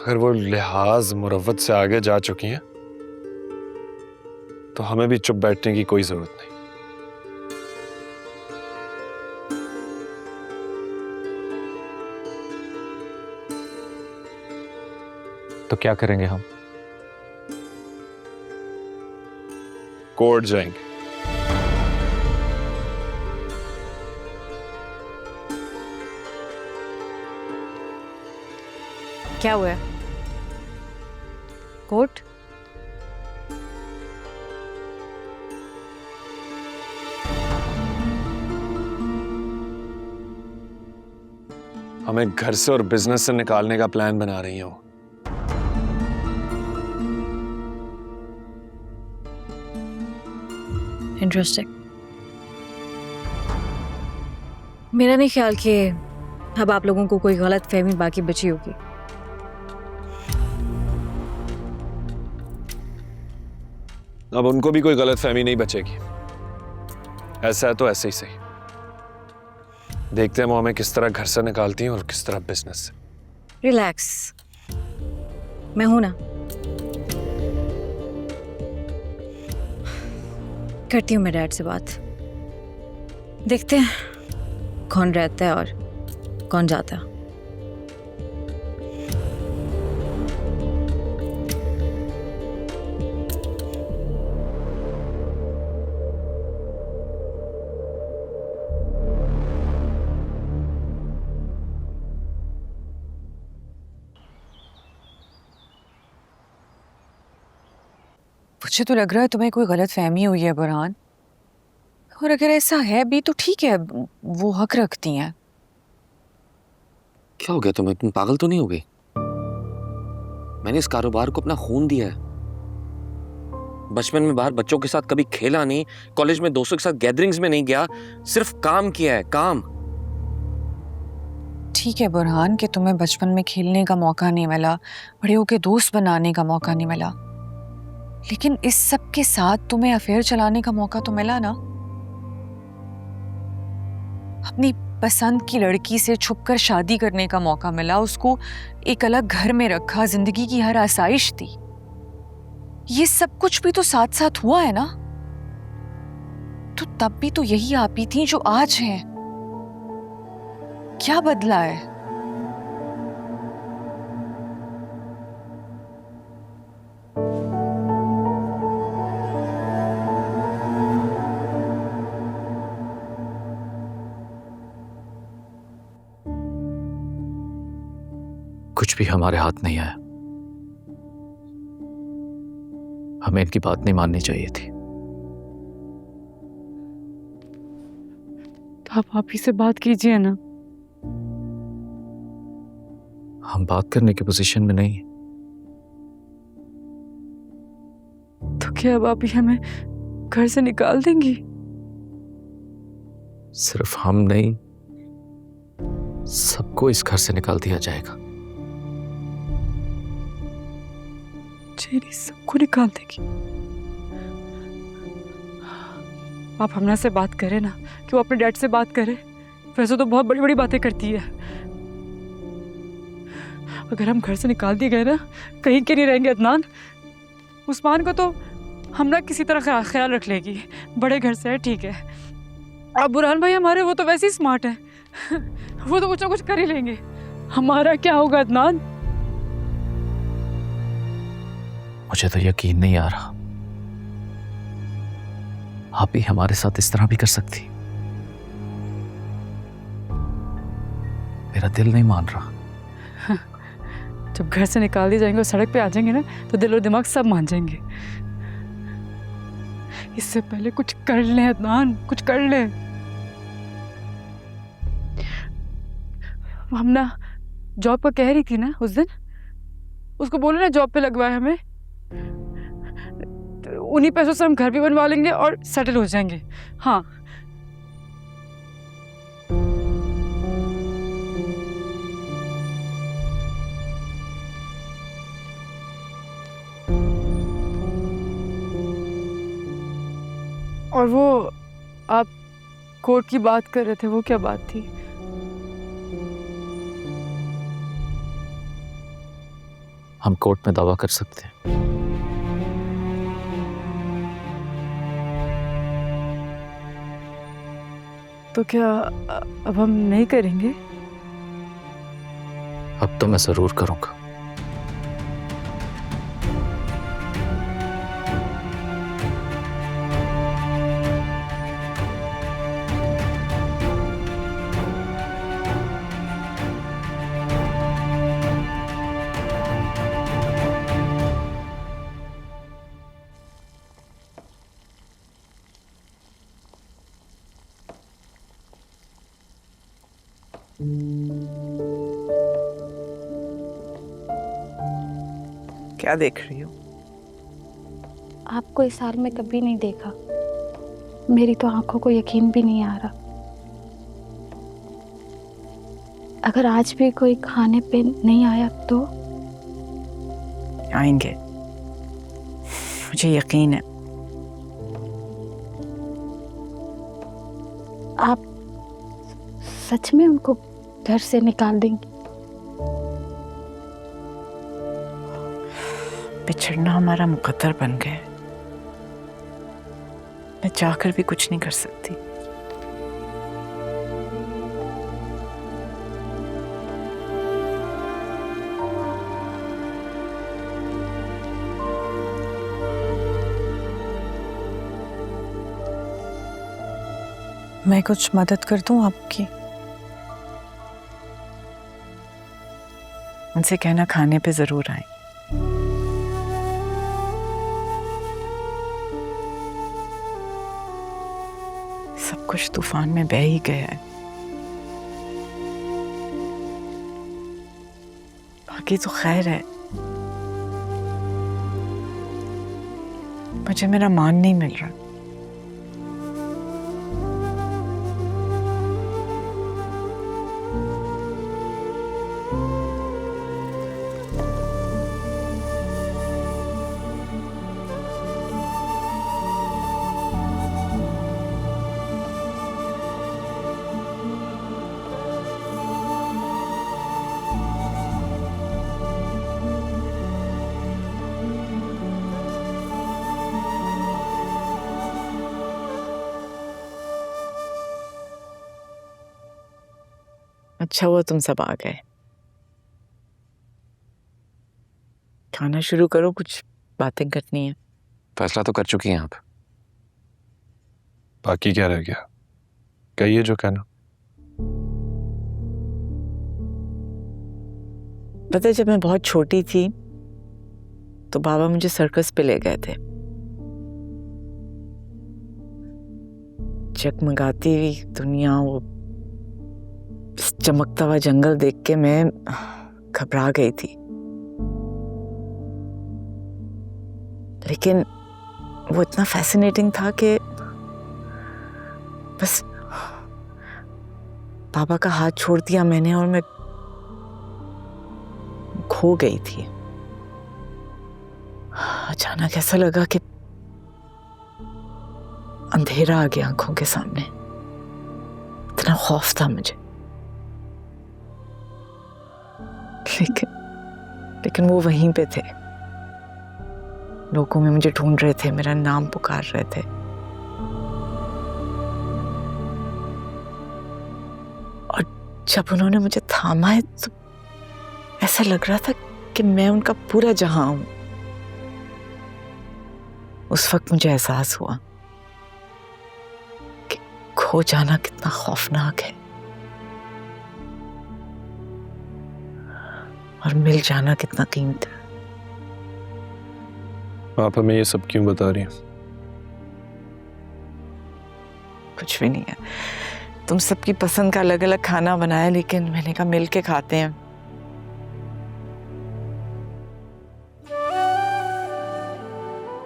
अगर वो लिहाज मुरव्वत से आगे जा चुकी हैं तो हमें भी चुप बैठने की कोई जरूरत नहीं। तो क्या करेंगे हम? कोर्ट जाएंगे। क्या हुआ है? कोर्ट? हमें घर से और बिजनेस से निकालने का प्लान बना रही हैं वो। इंटरेस्टिंग। मेरा नहीं ख्याल कि अब आप लोगों को कोई गलत फहमी बाकी बची होगी। अब उनको भी कोई गलत फहमी नहीं बचेगी। ऐसा है तो ऐसे ही सही। देखते हैं वो हमें किस तरह घर से निकालती हैं और किस तरह बिजनेस से। रिलैक्स, मैं हूं ना। करती हूँ मैं डैड से बात। देखते हैं कौन रहता है और कौन जाता है। मुझे तो लग रहा है तुम्हें कोई गलत फहमी हुई है बुरहान, और अगर ऐसा है भी तो ठीक है, वो हक रखती हैं। क्या हो गया तुम्हें? तुम पागल तो नहीं हो गई? मैंने इस कारोबार को अपना खून दिया है। बचपन में बाहर बच्चों के साथ कभी खेला नहीं, कॉलेज में दोस्तों के साथ गैदरिंग्स में नहीं गया, सिर्फ काम किया है, काम। ठीक है बुरहान कि तुम्हें बचपन में खेलने का मौका नहीं मिला, बड़े होके दोस्त बनाने का मौका नहीं मिला, लेकिन इस सब के साथ तुम्हें अफेयर चलाने का मौका तो मिला ना। अपनी पसंद की लड़की से छुपकर शादी करने का मौका मिला, उसको एक अलग घर में रखा, जिंदगी की हर आसाइश दी। ये सब कुछ भी तो साथ साथ हुआ है ना। तो तब भी तो यही आप ही थी जो आज है। क्या बदला है? कुछ भी हमारे हाथ नहीं आया। हमें इनकी बात नहीं माननी चाहिए थी। तो आप ही से बात कीजिए ना। हम बात करने की पोजीशन में नहीं। तो क्या अब आप ही हमें घर से निकाल देंगी? सिर्फ हम नहीं, सबको इस घर से निकाल दिया जाएगा। चेरी सबको निकाल देगी? आप हमरा से बात करें ना, कि वो अपने डैड से बात करे। वैसे तो बहुत बड़ी बड़ी बातें करती है। अगर हम घर से निकाल दिए गए ना, कहीं के नहीं रहेंगे अदनान। उस्मान को तो हमरा किसी तरह ख्याल रख लेगी, बड़े घर से है, ठीक है। अब बुरहान भाई हमारे, वो तो वैसे ही स्मार्ट है, वो तो कुछ ना कुछ कर ही लेंगे। हमारा क्या होगा अदनान? मुझे तो यकीन नहीं आ रहा आप भी हमारे साथ इस तरह भी कर सकती। मेरा दिल नहीं मान रहा। जब घर से निकाल दिए जाएंगे और सड़क पे आ जाएंगे ना, तो दिल और दिमाग सब मान जाएंगे। इससे पहले कुछ कर ले अदनान, कुछ कर ले। हम ना जॉब पर कह रही थी ना उस दिन, उसको बोलो ना जॉब पे लगवाए हमें। उन्हीं पैसों से हम घर भी बनवा लेंगे और सेटल हो जाएंगे। हाँ, और वो आप कोर्ट की बात कर रहे थे, वो क्या बात थी? हम कोर्ट में दावा कर सकते हैं। तो क्या अब हम नहीं करेंगे? अब तो मैं जरूर करूंगा। क्या देख रही हो? आपको इस हाल में कभी नहीं देखा। मेरी तो आंखों को यकीन भी नहीं आ रहा। अगर आज भी कोई खाने पे नहीं आया तो? आएंगे, मुझे यकीन है। आप सच में उनको घर से निकाल देंगी? बिछड़ना हमारा मुकद्दर बन गया है। मैं चाहकर भी कुछ नहीं कर सकती। मैं कुछ मदद कर दूं आपकी? उनसे कहना खाने पे जरूर आए। सब कुछ तूफान में बह ही गया है। बाकी तो खैर है। मुझे मेरा मान नहीं मिल रहा। अच्छा हुआ तुम सब आ गए। खाना शुरू करो, कुछ बातें करनी है। फैसला तो कर चुकी हैं आप। बाकी क्या रह गया? कहिए जो कहना। पता है, जब मैं बहुत छोटी थी तो बाबा मुझे सर्कस पे ले गए थे। जगमगाती हुई दुनिया, वो चमकता हुआ जंगल देख के मैं घबरा गई थी। लेकिन वो इतना फैसिनेटिंग था कि बस पापा का हाथ छोड़ दिया मैंने और मैं खो गई थी। अचानक ऐसा लगा कि अंधेरा आ गया आंखों के सामने। इतना खौफ था मुझे। लेकिन वो वहीं पे थे। लोगों में मुझे ढूंढ रहे थे, मेरा नाम पुकार रहे थे। और जब उन्होंने मुझे थामा है तो ऐसा लग रहा था कि मैं उनका पूरा जहां हूं। उस वक्त मुझे एहसास हुआ कि खो जाना कितना खौफनाक है और मिल जाना कितना कीमती है। आप हमें ये सब क्यों बता रही हैं? कुछ भी नहीं है। तुम सबकी पसंद का अलग अलग खाना बनाया, लेकिन मैंने कहा मिल के खाते हैं।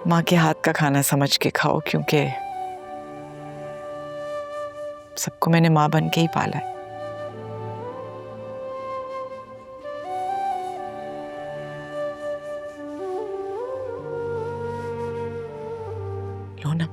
माँ के हाथ का खाना समझ के खाओ, क्योंकि सबको मैंने माँ बन के ही पाला है। लो ना।